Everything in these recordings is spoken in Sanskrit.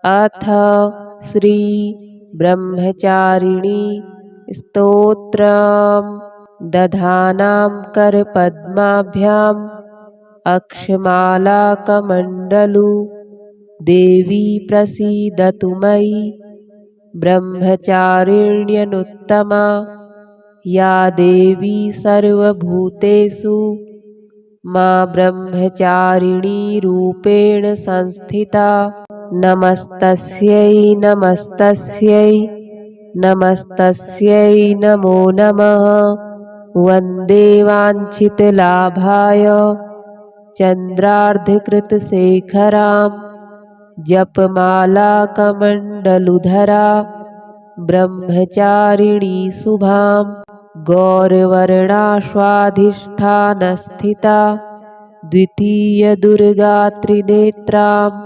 अथ श्री ब्रह्मचारिणी स्तोत्रम्। दधानां करपद्माभ्याम् अक्षमालाकमण्डलु देवी प्रसीदतु मयि ब्रह्मचारिण्यनुत्तमा। या देवी सर्वभूतेषु मा ब्रह्मचारिणी रूपेण संस्थिता। नमस्तस्यै नमस्तस्यै नमस्तस्यै नमो नमः। वन्दे वाञ्छितलाभाय चन्द्रार्धकृतशेखराम् जपमालाकमण्डलुधरा ब्रह्मचारिणी शुभाम्। गौरवर्णाश्वाधिष्ठानस्थिता द्वितीयदुर्गात्रिनेत्राम्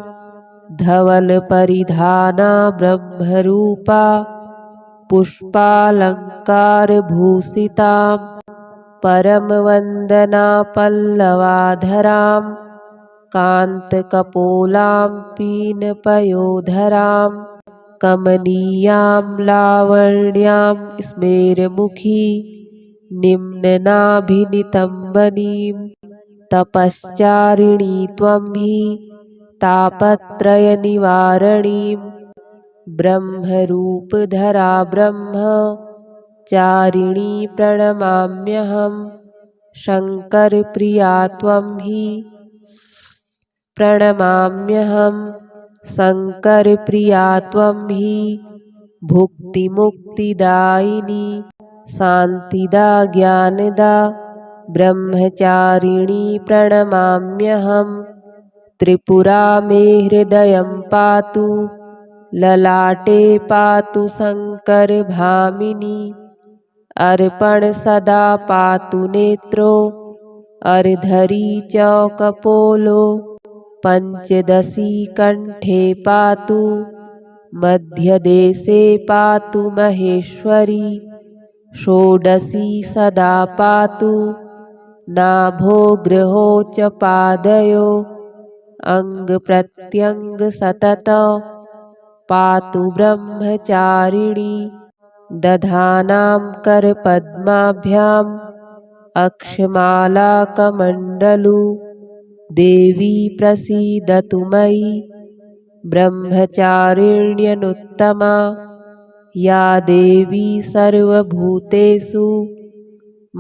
धवलपरिधाना ब्रह्मरूपा पुष्पालङ्कारभूषिताम् परमवन्दना पल्लवाधराम् कान्तकपोलां पीनपयोधरां कमनीयां लावण्यां स्मेरमुखी निम्ननाभिनितम्बनीं तपश्चारिणी त्वं हि तापत्रयनिवारणीं ब्रह्मरूपधरा ब्रह्मचारिणी प्रणमाम्यहम्। शङ्करप्रिया त्वं हि प्रणमाम्यहम्। शङ्करप्रिया त्वं हि भुक्तिमुक्तिदायिनी शान्तिदा ज्ञानदा ब्रह्मचारिणी प्रणमाम्यहम्। त्रिपुरा मे हृदयं पातु ललाटे पातु शङ्करभामिनी अर्पण सदा पातु नेत्रो अर्धरी च कपोलो पञ्चदशी कण्ठे पातु मध्यदेशे पातु महेश्वरी षोडशी सदा पातु नाभो गृहो च पादयो अङ्गप्रत्यङ्ग सतत पातु ब्रह्मचारिणी। दधानां करपद्माभ्याम् अक्षमालाकमण्डलु देवी प्रसीदतु मयि ब्रह्मचारिण्यनुत्तमा। या देवी सर्वभूतेषु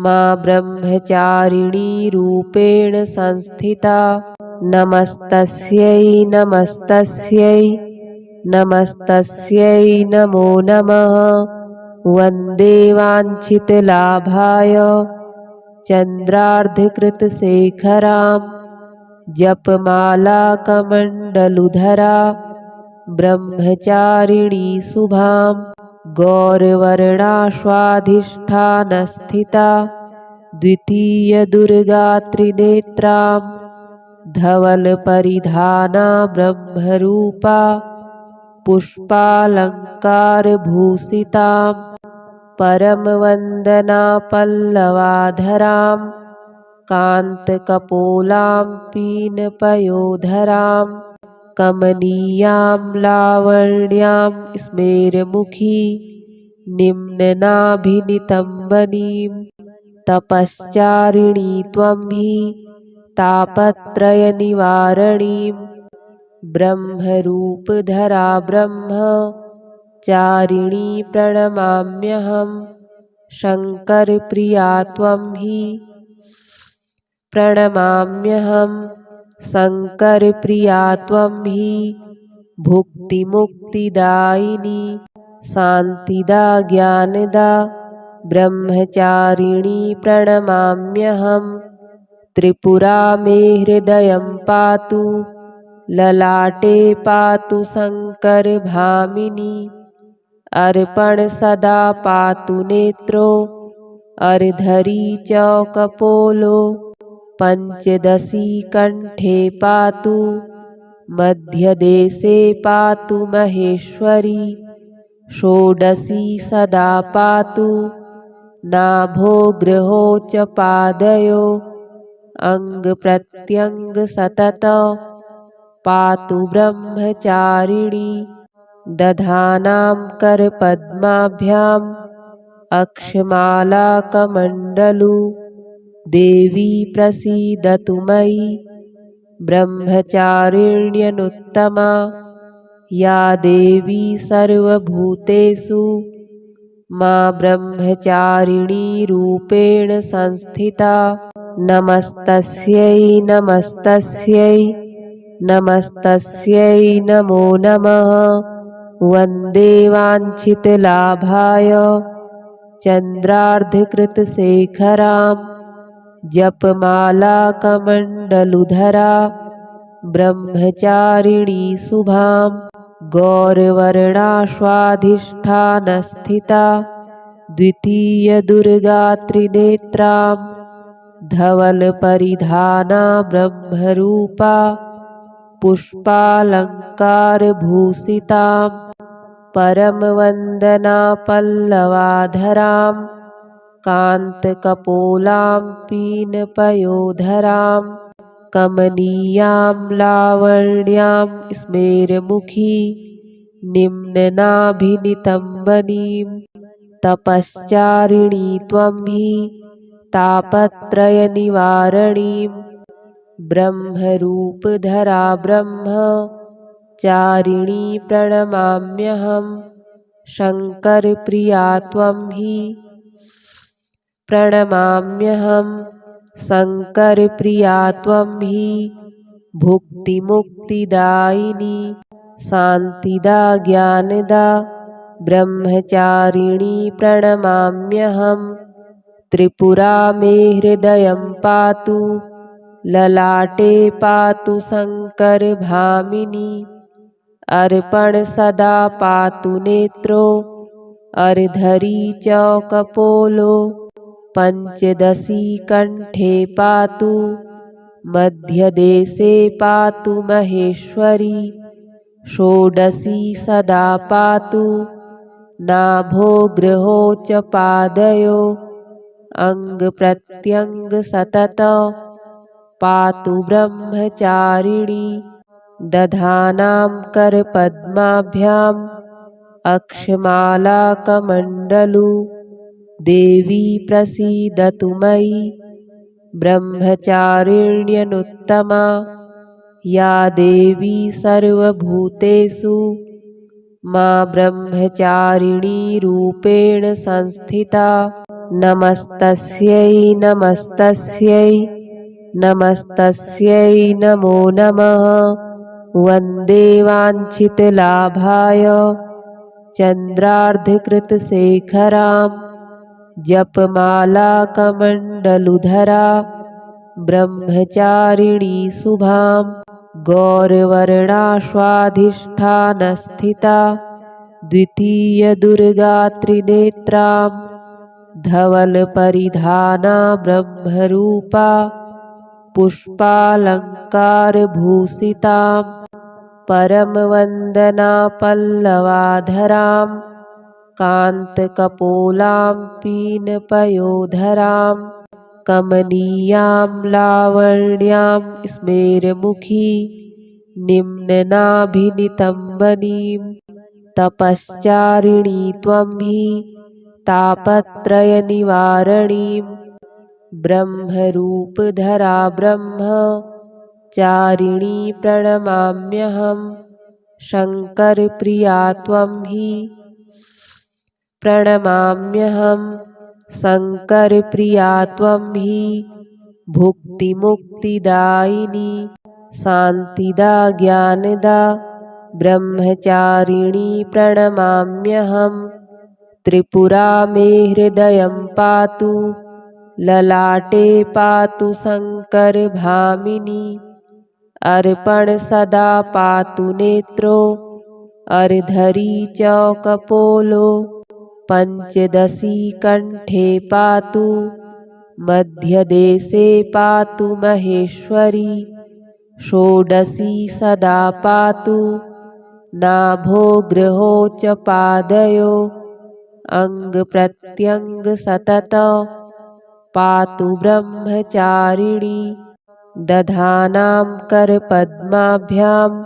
मा ब्रह्मचारिणी रूपेण संस्थिता। नमस्तस्यै नमस्तस्यै नमस्तस्यै नमो नमः। वन्दे वाञ्छितलाभाय चन्द्रार्धकृतशेखराम् जपमालाकमण्डलुधरा ब्रह्मचारिणी शुभाम्। गौरवर्णाश्वाधिष्ठानस्थिता द्वितीयदुर्गात्रिनेत्राम् धवलपरिधाना ब्रह्मरूपा पुष्पालङ्कारभूषिताम् परमवन्दना पल्लवाधराम् कान्तकपोलां पीनपयोधरां कमनीयां लावण्यां स्मेरमुखी निम्ननाभिनितम्बनीं तपश्चारिणी त्वं हि तापत्रयनिवारणीं ब्रह्मरूपधरा ब्रह्मचारिणी प्रणमाम्यहम्। शङ्करप्रिया त्वं हि प्रणमाम्यहम्। शङ्करप्रिया त्वं हि भुक्तिमुक्तिदायिनी शान्तिदा ज्ञानदा ब्रह्मचारिणी प्रणमाम्यहम्। त्रिपुरा मे हृदयं पातु ललाटे पातु शङ्करभामिनी अर्पण सदा पातु नेत्रो अर्धरी च कपोलो पञ्चदशी कण्ठे पातु मध्यदेशे पातु महेश्वरी षोडशी सदा पातु नाभो गृहो च पादयो अङ्गप्रत्यङ्ग सतत पातु ब्रह्मचारिणी दधानां करपद्माभ्याम् अक्षमालाकमण्डलु देवी प्रसीदतु मयि ब्रह्मचारिण्यनुत्तमा या देवी सर्वभूतेषु मा ब्रह्मचारिणी रूपेण संस्थिता। नमस्तस्यै नमस्तस्यै नमस्तस्यै नमो नमः। वन्दे वाञ्छितलाभाय चन्द्रार्धकृतशेखरां जपमालाकमण्डलुधरा ब्रह्मचारिणी शुभां गौरवर्णाश्वाधिष्ठानस्थिता द्वितीयदुर्गात्रिनेत्रां धवलपरिधाना ब्रह्मरूपा पुष्पालङ्कारभूषितां परमवन्दना पल्लवाधरां कान्तकपोलां पीनपयोधरां कमनीयां लावण्यां स्मेरमुखी निम्ननाभिनितम्बनीं तपश्चारिणी त्वं हि तापत्रयनिवारणीं ब्रह्मरूपधरा ब्रह्मचारिणी प्रणमाम्यहं। शङ्करप्रिया त्वं हि प्रणमाम्यहं। शङ्करप्रिया त्वं हि भुक्तिमुक्तिदायिनी शान्तिदा ज्ञानदा ब्रह्मचारिणी प्रणमाम्यहं। त्रिपुरा मे हृदयं पातु ललाटे पातु शङ्करभामिनी अर्पण सदा पातु नेत्रो अर्धरी च कपोलो पञ्चदशी कण्ठे पातु मध्यदेशे पातु महेश्वरी षोडशी सदा पातु नाभो गृहो च पादयो अङ्गप्रत्यङ्ग सतत पातु ब्रह्मचारिणी दधानां करपद्माभ्याम् अक्षमालाकमण्डलु देवी प्रसीदतु मयि ब्रह्मचारिण्यनुत्तमा या देवी सर्वभूतेषु मा ब्रह्मचारिणी रूपेण संस्थिता। नमस्तस्यै नमस्तस्यै नमस्तस्यै नमो नमः। वन्दे वाञ्छितलाभाय चन्द्रार्धकृतशेखरां जपमालाकमण्डलुधरा ब्रह्मचारिणी शुभां गौरवर्णाश्वाधिष्ठानस्थिता द्वितीयदुर्गात्रिनेत्रां धवलपरिधाना ब्रह्मरूपा पुष्पालङ्कारभूषितां परमवन्दना पल्लवाधरां कान्तकपोलां पीनपयोधरां कमनीयां लावण्यां स्मेरमुखी निम्ननाभिनितम्बनीं तपश्चारिणी त्वं हि तापत्रयनिवारणीं ब्रह्मरूपधरा ब्रह्मचारिणी प्रणमाम्यहं। शङ्करप्रिया त्वं हि प्रणमाम्यहं। शङ्करप्रिया त्वं हि भुक्तिमुक्तिदायिनी शान्तिदा ज्ञानदा ब्रह्मचारिणी प्रणमाम्यहं। त्रिपुरा मे हृदयं पातु ललाटे पातु शङ्करभामिनी अर्पण सदा पातु नेत्रो अर्धरी च कपोलो पञ्चदशी कण्ठे पातु मध्यदेशे पातु महेश्वरी षोडशी सदा पातु नाभो गृहो च पादयो अङ्गप्रत्यङ्ग सतत पातु ब्रह्मचारिणी दधानां करपद्माभ्याम्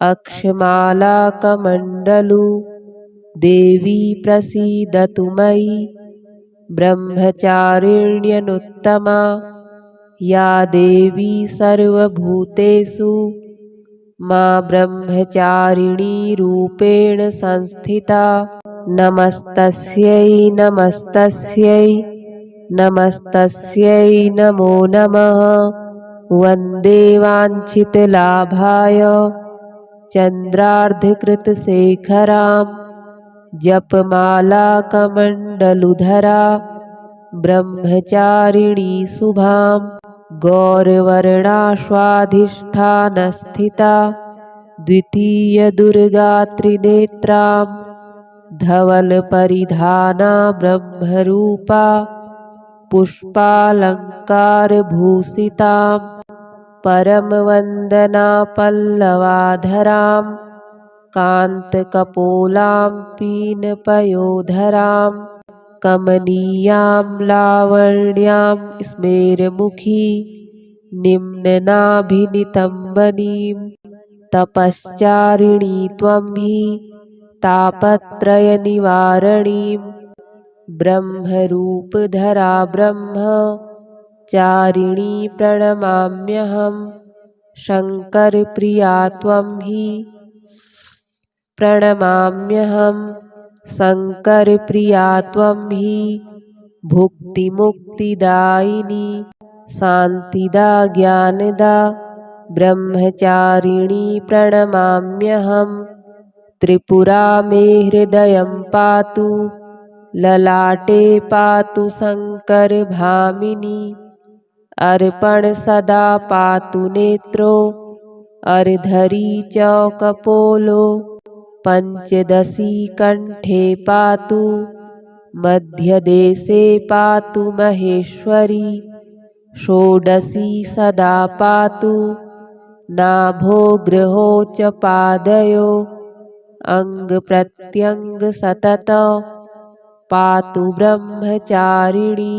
अक्षमालाकमण्डलु देवी प्रसीदतु मयि ब्रह्मचारिण्यनुत्तमा या देवी सर्वभूतेषु मा ब्रह्मचारिणी रूपेण संस्थिता। नमस्तस्यै नमस्तस्यै नमस्तस्यै नमो नमः। वन्दे वाञ्छितलाभाय चन्द्रार्धकृतशेखरां जपमालाकमण्डलुधरा ब्रह्मचारिणी शुभां गौरवर्णाश्वाधिष्ठानस्थिता द्वितीयदुर्गात्रिनेत्रां धवलपरिधाना ब्रह्मरूपा पुष्पालङ्कारभूषितां परमवन्दना पल्लवाधरां कान्तकपोलां पीनपयोधरां कमनीयां लावण्यां स्मेरमुखी निम्ननाभिनितम्बनीं तपश्चारिणी त्वं हि तापत्रयनिवारणीं ब्रह्मरूपधरा ब्रह्मचारिणी प्रणमाम्यहं। शङ्करप्रिया त्वं हि प्रणमाम्यहं। शङ्करप्रिया त्वं हि भुक्तिमुक्तिदायिनी शान्तिदा ज्ञानदा ब्रह्मचारिणी प्रणमाम्यहं। त्रिपुरा मे हृदयं पातु ललाटे पातु शङ्करभामिनी अर्पण सदा पातु नेत्रो अर्धरी च कपोलो पञ्चदशी कण्ठे पातु मध्यदेशे पातु महेश्वरी षोडशी सदा पातु नाभो गृहो च पादयो अङ्गप्रत्यङ्ग सतत पातु ब्रह्मचारिणी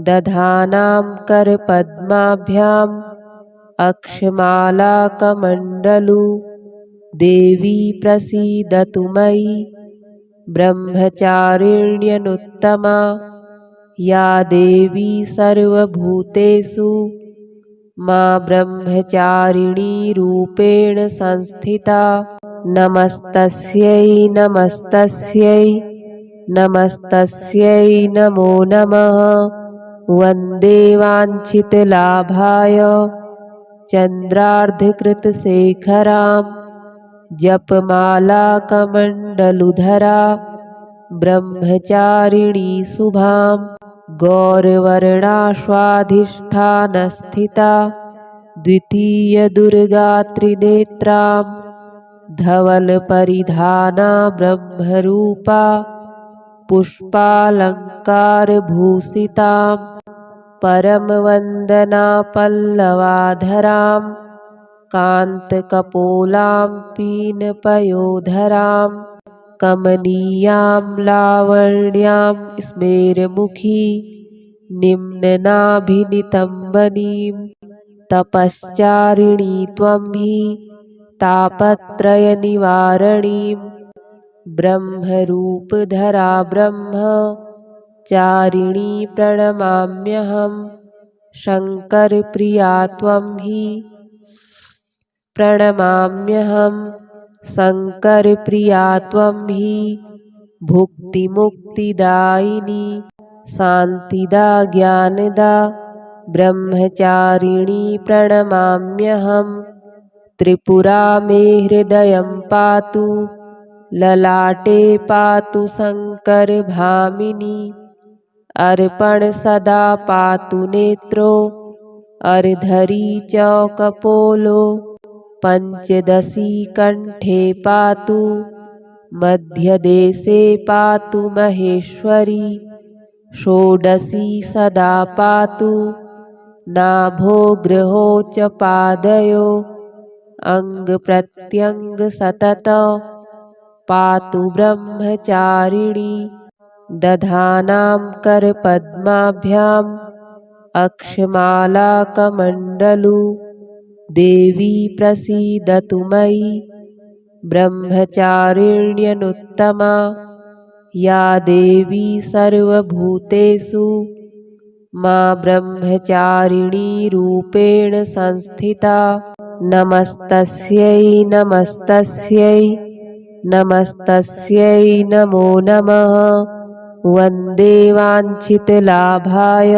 दधानां करपद्माभ्याम् अक्षमालाकमण्डलु देवी प्रसीदतु मयि ब्रह्मचारिण्यनुत्तमा या देवी सर्वभूतेषु मा ब्रह्मचारिणी रूपेण संस्थिता। नमस्तस्यै नमस्तस्यै नमस्तस्यै नमो नमः। वन्दे वाञ्छितलाभाय चन्द्रार्धकृतशेखरां जपमालाकमण्डलुधरा ब्रह्मचारिणी शुभां गौरवर्णाश्वाधिष्ठानस्थिता द्वितीयदुर्गात्रिनेत्रां धवलपरिधाना ब्रह्मरूपा पुष्पालङ्कारभूषितां परमवन्दना पल्लवाधरां कान्तकपोलां पीनपयोधरां कमनीयां लावण्यां स्मेरमुखी निम्ननाभिनितम्बनीं तपश्चारिणी त्वं हि तापत्रयनिवारणीं ब्रह्मरूपधरा ब्रह्मचारिणी प्रणमाम्यहं। शङ्करप्रिया त्वं हि प्रणमाम्यहं। शङ्करप्रिया त्वं हि भुक्तिमुक्तिदायिनी शान्तिदा ज्ञानदा ब्रह्मचारिणी प्रणमाम्यहं। त्रिपुरा मे हृदयं पातु ललाटे पातु शङ्करभामिनी अर्पण सदा पातु नेत्रो अर्धरी च कपोलो पञ्चदशी कण्ठे पातु मध्यदेशे पातु महेश्वरी षोडशी सदा पातु नाभो गृहो च पादयो अङ्गप्रत्यङ्ग सतत पातु ब्रह्मचारिणी दधानां करपद्माभ्याम् अक्षमालाकमण्डलु देवी प्रसीदतु मयि ब्रह्मचारिण्यनुत्तमा या देवी सर्वभूतेषु मा ब्रह्मचारिणी रूपेण संस्थिता। नमस्तस्यै नमस्तस्यै नमस्तस्यै नमो नमः। वन्दे वाञ्छितलाभाय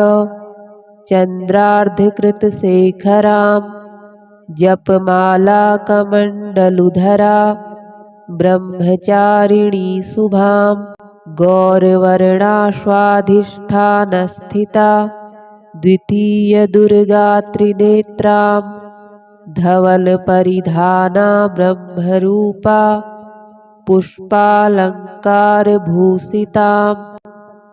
चन्द्रार्धकृतशेखरां जपमालाकमण्डलुधरा ब्रह्मचारिणी शुभां। गौरवर्णाश्वाधिष्ठानस्थिता द्वितीयदुर्गात्रिनेत्रां धवलपरिधाना ब्रह्मरूपा पुष्पालङ्कारभूषितां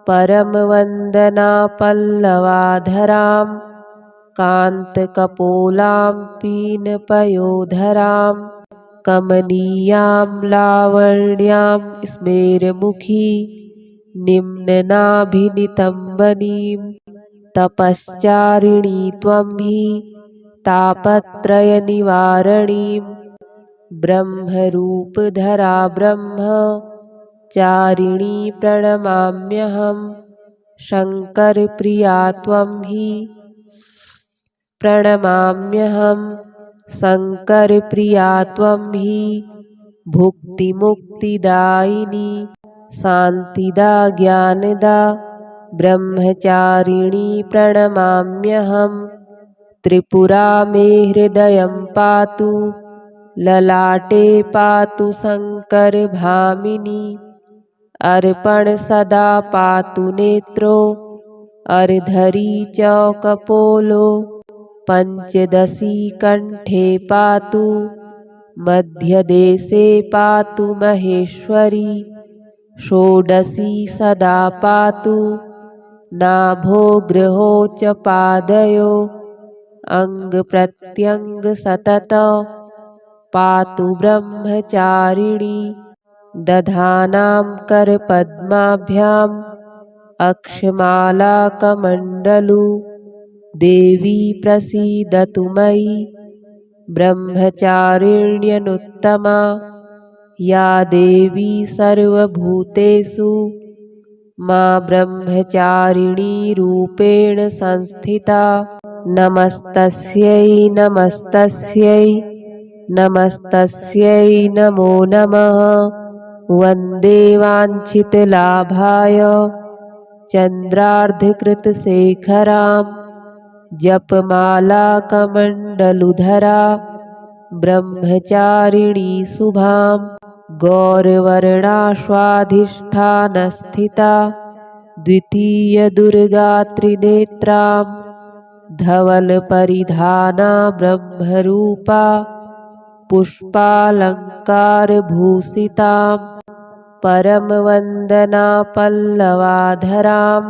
परमवन्दना पल्लवाधरां कान्तकपोलां पीनपयोधरां कमनीयां लावण्यां स्मेरमुखी निम्ननाभिनितम्बनीं तपश्चारिणी त्वं हि तापत्रयनिवारणीं ब्रह्मरूपधरा ब्रह्मचारिणी प्रणमाम्यहं। शङ्करप्रिया त्वं हि प्रणमाम्यहं। शङ्करप्रिया त्वं हि भुक्तिमुक्तिदायिनी शान्तिदा ज्ञानदा ब्रह्मचारिणी प्रणमाम्यहं। त्रिपुरा मे हृदयं पातु ललाटे पातु शङ्करभामिनी अर्पण सदा पातु नेत्रो अर्धरी च कपोलो पञ्चदशी कण्ठे पातु मध्यदेशे पातु महेश्वरी षोडशी सदा पातु नाभो गृहो च पादयो अङ्गप्रत्यङ्ग सतत पातु ब्रह्मचारिणी दधानां करपद्माभ्याम् अक्षमालाकमण्डलु देवी प्रसीदतु मयि ब्रह्मचारिण्यनुत्तमा या देवी सर्वभूतेषु मा ब्रह्मचारिणी रूपेण संस्थिता। नमस्तस्यै नमस्तस्यै नमस्तस्यै नमो नमः। वन्दे वाञ्छितलाभाय चन्द्रार्धकृतशेखरां जपमालाकमण्डलुधरा ब्रह्मचारिणी शुभां। गौरवर्णाश्वाधिष्ठानस्थिता द्वितीयदुर्गात्रिनेत्रां धवलपरिधाना ब्रह्मरूपा पुष्पालङ्कारभूषितां परमवन्दना पल्लवाधरां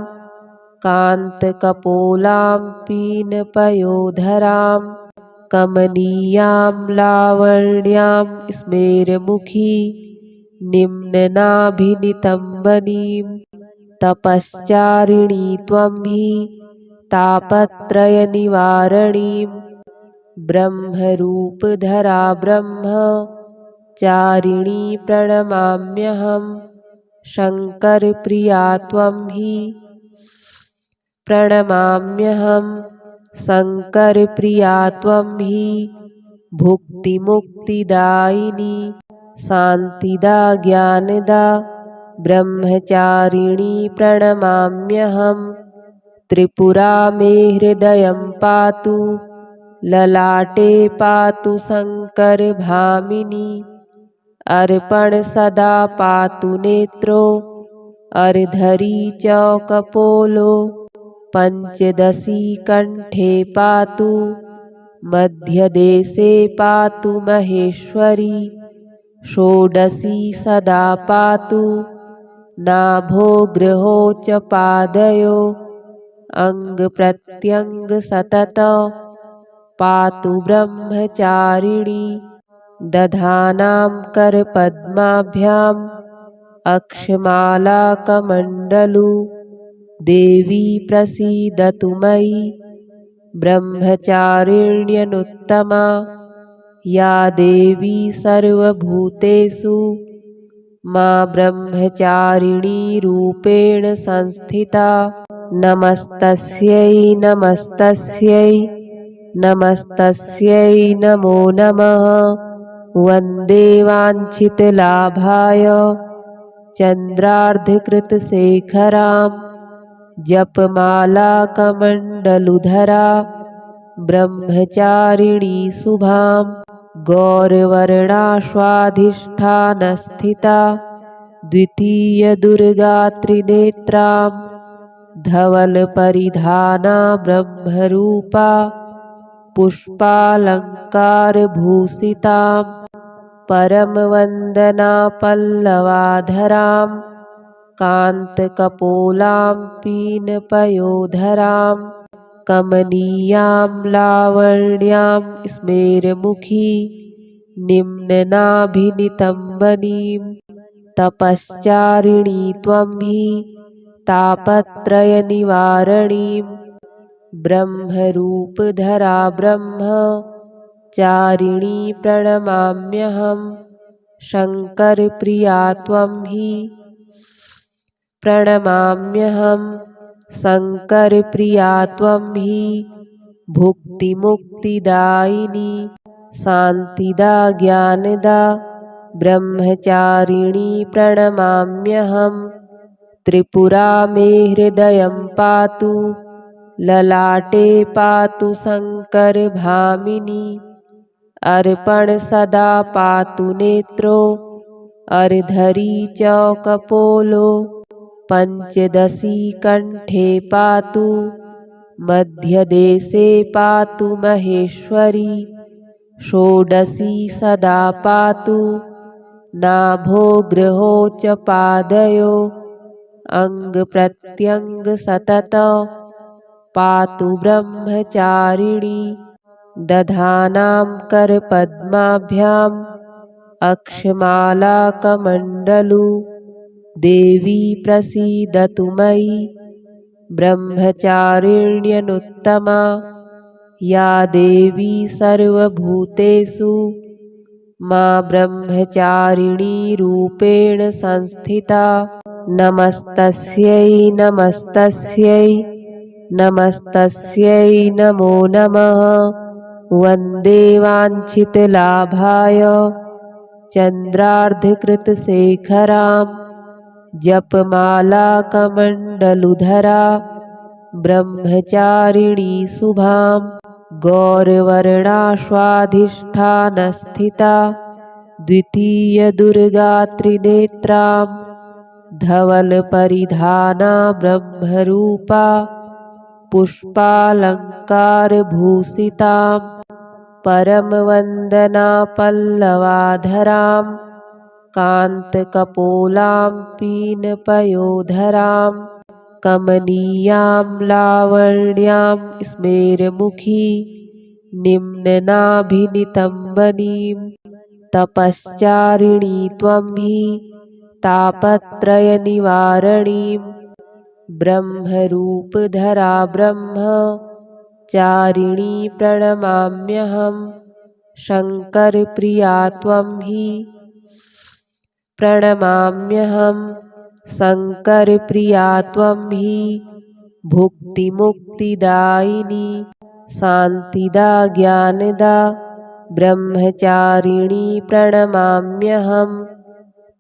कान्तकपोलां पीनपयोधरां कमनीयां लावण्यां स्मेरमुखी निम्ननाभिनितम्बनीं तपश्चारिणी त्वं हि तापत्रयनिवारणीं ब्रह्मरूपधरा ब्रह्मचारिणी प्रणमाम्यहं। शङ्करप्रिया त्वं हि प्रणमाम्यहं। शङ्करप्रिया त्वं हि भुक्तिमुक्तिदायिनी शान्तिदा ज्ञानदा ब्रह्मचारिणी प्रणमाम्यहं। त्रिपुरा मे हृदयं पातु ललाटे पातु शङ्करभामिनी अर्पण सदा पातु नेत्रो अर्धरी च कपोलो पञ्चदशी कण्ठे पातु मध्यदेशे पातु महेश्वरी षोडशी सदा पातु नाभो गृहो च पादयो अङ्गप्रत्यङ्ग सतत पातु ब्रह्मचारिणी दधानां करपद्माभ्याम् अक्षमालाकमण्डलु देवी प्रसीदतु मयि ब्रह्मचारिण्यनुत्तमा या देवी सर्वभूतेषु मा ब्रह्मचारिणी रूपेण संस्थिता। नमस्तस्यै नमस्तस्यै नमस्तस्यै नमो नमः। वन्दे वाञ्छितलाभाय चन्द्रार्धकृतशेखरां जपमालाकमण्डलुधरा ब्रह्मचारिणी शुभां। गौरवर्णाश्वाधिष्ठानस्थिता द्वितीयदुर्गात्रिनेत्रां धवलपरिधाना ब्रह्मरूपा पुष्पालङ्कारभूषितां परमवन्दना पल्लवाधरां कान्तकपोलां पीनपयोधरां कमनीयां लावण्यां स्मेरमुखी निम्ननाभिनितम्बनीं तपश्चारिणी त्वं हि तापत्रयनिवारणीं ब्रह्मरूपधरा ब्रह्मचारिणी प्रणमाम्यहं। शङ्करप्रिया त्वं हि प्रणमाम्यहं। शङ्करप्रिया त्वं हि भुक्तिमुक्तिदायिनी शान्तिदा ज्ञानदा ब्रह्मचारिणी प्रणमाम्यहं। त्रिपुरा मे हृदयं पातु ललाटे पातु शङ्करभामिनी अर्पण सदा पातु नेत्रो अर्धरी च कपोलो पञ्चदशी कण्ठे पातु मध्यदेशे पातु महेश्वरी षोडशी सदा पातु नाभो गृहो च पादयो अङ्गप्रत्यङ्ग सतत पातु ब्रह्मचारिणी दधानां करपद्माभ्याम् अक्षमालाकमण्डलु देवी प्रसीदतु मयि ब्रह्मचारिण्यनुत्तमा या देवी सर्वभूतेषु मा ब्रह्मचारिणी रूपेण संस्थिता। नमस्तस्यै नमस्तस्यै नमस्तस्यै नमो नमः। वन्दे वाञ्छितलाभाय चन्द्रार्धकृतशेखरां जपमालाकमण्डलुधरा ब्रह्मचारिणी शुभां। गौरवर्णाश्वाधिष्ठानस्थिता द्वितीयदुर्गात्रिनेत्रां धवलपरिधाना ब्रह्मरूपा पुष्पालङ्कारभूषितां परमवन्दना पल्लवाधरां कान्तकपोलां पीनपयोधरां कमनीयां लावण्यां स्मेरमुखी निम्ननाभिनितम्बनीं तपश्चारिणी त्वं हि तापत्रयनिवारणीं ब्रह्मरूपधरा ब्रह्मचारिणी प्रणमाम्यहं। शङ्करप्रिया त्वं हि प्रणमाम्यहं। शङ्करप्रिया त्वं हि भुक्तिमुक्तिदायिनी शान्तिदा ज्ञानदा ब्रह्मचारिणी प्रणमाम्यहं।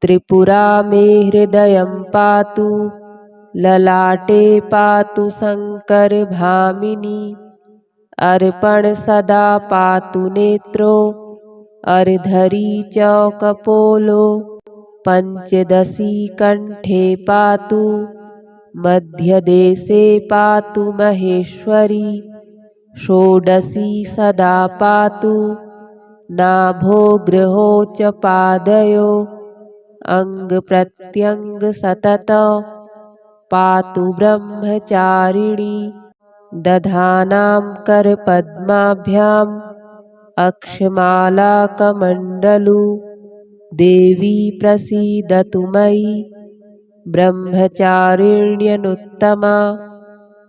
त्रिपुरा मे हृदयं पातु ललाटे पातु शङ्करभामिनी अर्पण सदा पातु नेत्रो अर्धरी च कपोलो पञ्चदशी कण्ठे पातु मध्यदेशे पातु महेश्वरी षोडशी सदा पातु नाभो गृहो च पादयो अङ्गप्रत्यङ्ग सतत पातु ब्रह्मचारिणी दधानां करपद्माभ्याम् अक्षमालाकमण्डलु देवी प्रसीदतु मयि ब्रह्मचारिण्यनुत्तमा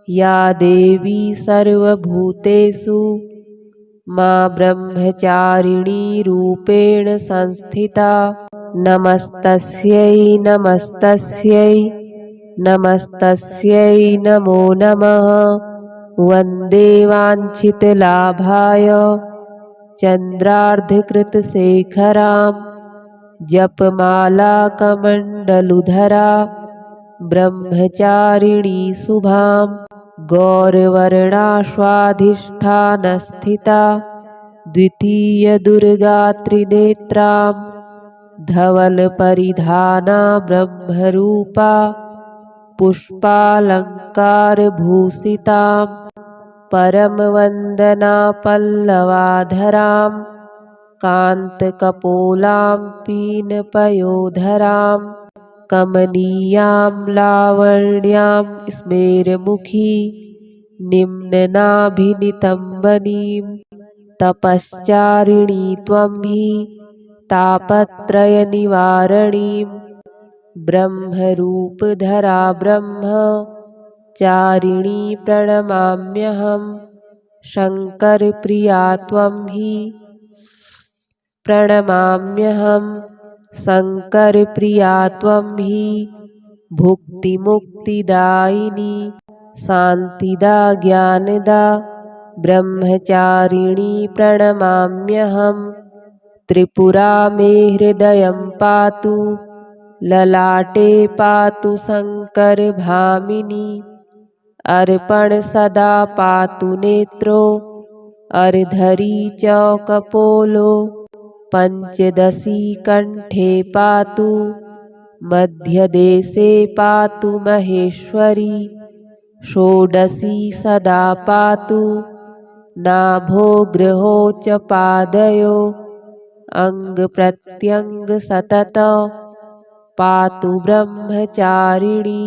या देवी सर्वभूतेषु मा ब्रह्मचारिणी रूपेण संस्थिता। नमस्तस्यै नमस्तस्यै नमस्तस्यै नमो नमः। वन्दे वाञ्छितलाभाय चन्द्रार्धकृतशेखरां जपमालाकमण्डलुधरा ब्रह्मचारिणी शुभां। गौरवर्णाश्वाधिष्ठानस्थिता द्वितीयदुर्गात्रिनेत्रां धवलपरिधाना ब्रह्मरूपा पुष्पालङ्कारभूषितां परमवन्दना पल्लवाधरां कान्तकपोलां पीनपयोधरां कमनीयां लावण्यां स्मेरमुखी निम्ननाभिनितम्बनीं तपश्चारिणी त्वं हि तापत्रयनिवारणीं ब्रह्मरूपधरा ब्रह्मचारिणी प्रणमाम्यहं। शङ्करप्रिया त्वं हि प्रणमाम्यहं। शङ्करप्रिया त्वं हि भुक्तिमुक्तिदायिनी शान्तिदा ज्ञानदा ब्रह्मचारिणी प्रणमाम्यहं। त्रिपुरा मे हृदयं पातु ललाटे पातु शङ्करभामिनी। अर्पण सदा पातु नेत्रो अर्धरी च कपोलो। पञ्चदशी कण्ठे पातु मध्यदेशे पातु महेश्वरी। षोडशी सदा पातु नाभो गृहो च पादयो। अङ्गप्रत्यङ्गसतत पातु ब्रह्मचारिणी।